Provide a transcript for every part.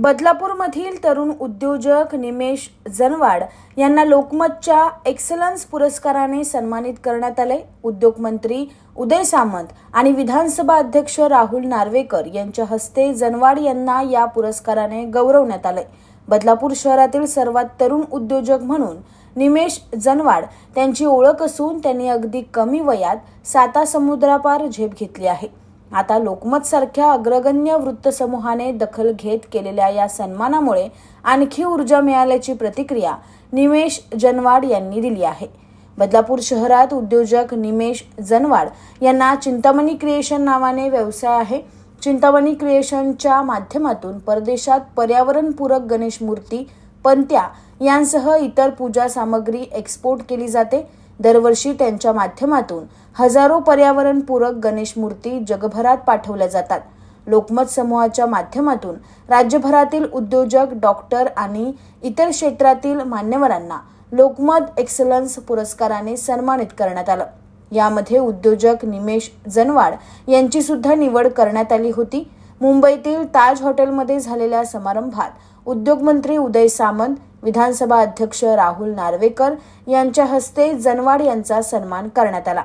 बदलापूरमधील तरुण उद्योजक निमेश जनवाड यांना लोकमतच्या एक्सलन्स पुरस्काराने सन्मानित करण्यात आले। उद्योगमंत्री उदय सामंत आणि विधानसभा अध्यक्ष राहुल नार्वेकर यांच्या हस्ते जनवाड यांना या पुरस्काराने गौरवण्यात आले। बदलापूर शहरातील सर्वात तरुण उद्योजक म्हणून निमेश जनवाड त्यांची ओळख असून त्यांनी अगदी कमी वयात 7 समुद्रापार झेप घेतली आहे। आता लोकमत सारख्या अग्रगण्य वृत्तसमूहाने दखल घेत केलेल्या या सन्मानामुळे आणखी ऊर्जा मिळाल्याची प्रतिक्रिया निमेश जनवाड यांनी दिली आहे। बदलापूर शहरात उद्योजक निमेश जनवाड यांना चिंतामणी क्रिएशन नावाने व्यवसाय आहे। चिंतामणी क्रिएशनच्या माध्यमातून परदेशात पर्यावरणपूरक गणेश मूर्ती, पंत्या यांसह इतर पूजा सामग्री एक्सपोर्ट केली जाते। दरवर्षी त्यांच्या माध्यमातून हजारो पर्यावरणपूरक गणेश मूर्ती जगभरात पाठवल्या जातात। लोकमत समूहाच्या माध्यमातून राज्यभरातील उद्योजक, डॉक्टर आणि इतर क्षेत्रातील मान्यवरांना लोकमत एक्सलन्स पुरस्काराने सन्मानित करण्यात आलं। यामध्ये उद्योजक निमेश जनवाड यांची सुद्धा निवड करण्यात आली होती। मुंबईतील ताज हॉटेलमध्ये झालेल्या समारंभात उद्योगमंत्री उदय सामंत, विधानसभा अध्यक्ष राहुल नार्वेकर यांच्या हस्ते जनवाड यांचा सन्मान करण्यात आला।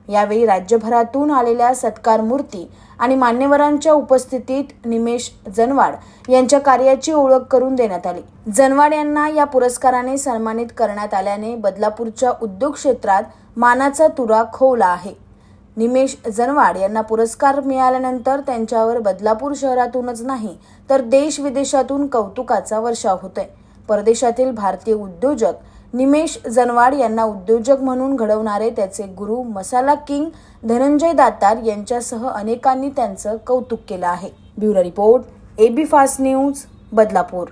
यावेळी राज्यभरातून आलेल्या सत्कार मूर्ती आणि मान्यवरांच्या उपस्थितीत निमेश जनवाड यांच्या कार्याची ओळख करून देण्यात आली। जनवाड यांना या पुरस्काराने सन्मानित करण्यात आल्याने बदलापूरच्या उद्योग क्षेत्रात मानाचा तुरा खोवला आहे। निमेश जनवाड यांना पुरस्कार मिळाल्यानंतर त्यांच्यावर बदलापूर शहरातूनच नाही तर देश विदेशातून कौतुकाचा वर्षाव होतोय। परदेशातील भारतीय उद्योजक निमेश जनवाड यांना उद्योजक म्हणून घडवणारे त्याचे गुरु मसाला किंग धनंजय दातार यांच्यासह अनेकांनी त्यांचं कौतुक केलं आहे। Bureau report, AB fast news, Badlapur.